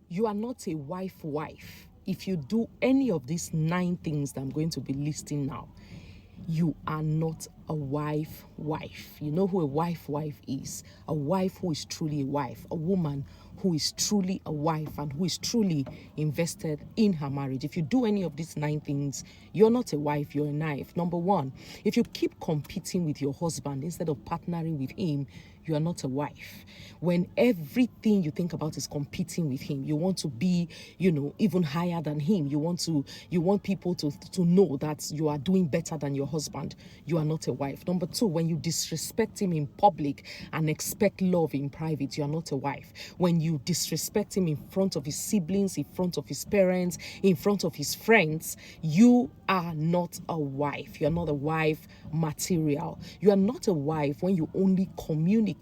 You are not a wife if you do any of these 9 things that I'm going to be listing now. You are not a wife. You know who a wife is? A wife who is truly a wife, a woman who is truly a wife and who is truly invested in her marriage. If you do any of these 9 things, you're not a wife, you're a knife. Number 1, if you keep competing with your husband instead of partnering with him, you are not a wife. When everything you think about is competing with him, you want to be, even higher than him. You want people to know that you are doing better than your husband. You are not a wife. Number 2, when you disrespect him in public and expect love in private, you are not a wife. When you disrespect him in front of his siblings, in front of his parents, in front of his friends, you are not a wife. You are not a wife material. You are not a wife when you only communicate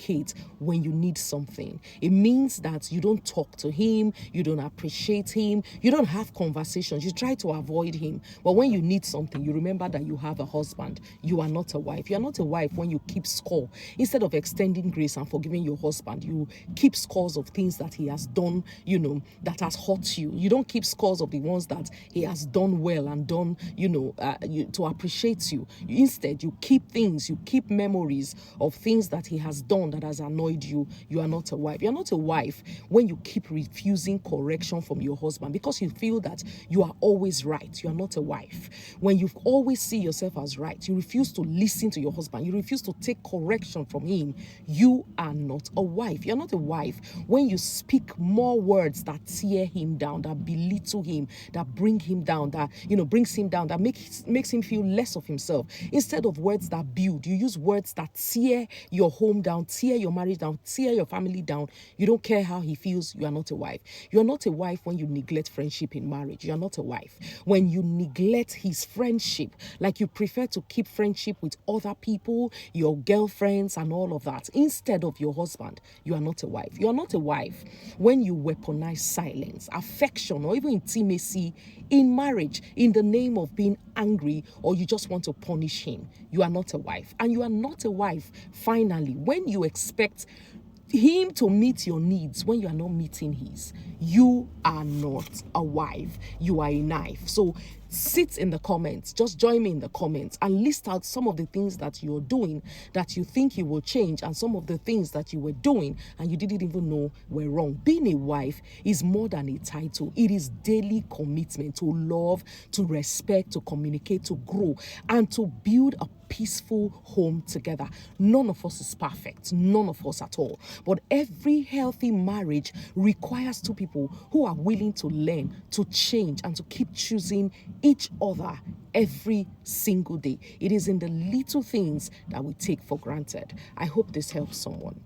when you need something. It means that you don't talk to him, you don't appreciate him, you don't have conversations, you try to avoid him. But when you need something, you remember that you have a husband. You are not a wife. You are not a wife when you keep score. Instead of extending grace and forgiving your husband, you keep scores of things that he has done, that has hurt you. You don't keep scores of the ones that he has done well and done, to appreciate you. Instead, you keep things, you keep memories of things that he has done that has annoyed you. You are not a wife. You're not a wife when you keep refusing correction from your husband because you feel that you are always right. You are not a wife. When you always see yourself as right, you refuse to listen to your husband, you refuse to take correction from him, you are not a wife. You're not a wife when you speak more words that tear him down, that belittle him, that bring him down, that brings him down, that makes him feel less of himself. Instead of words that build, you use words that tear your home down, tear your marriage down, tear your family down. You don't care how he feels. You are not a wife. You are not a wife when you neglect friendship in marriage. You are not a wife when you neglect his friendship, like you prefer to keep friendship with other people, your girlfriends and all of that, instead of your husband. You are not a wife. You are not a wife when you weaponize silence, affection, or even intimacy in marriage in the name of being angry, or you just want to punish him. You are not a wife. And you are not a wife, finally, when you expect him to meet your needs when you are not meeting his. You are not a wife. You are a knife. So sit in the comments, just join me in the comments and list out some of the things that you're doing that you think you will change, and some of the things that you were doing and you didn't even know were wrong. Being a wife is more than a title. It is daily commitment to love, to respect, to communicate, to grow, and to build a peaceful home together. None of us is perfect, none of us at all. But every healthy marriage requires two people who are willing to learn, to change, and to keep choosing each other every single day. It is in the little things that we take for granted. I hope this helps someone.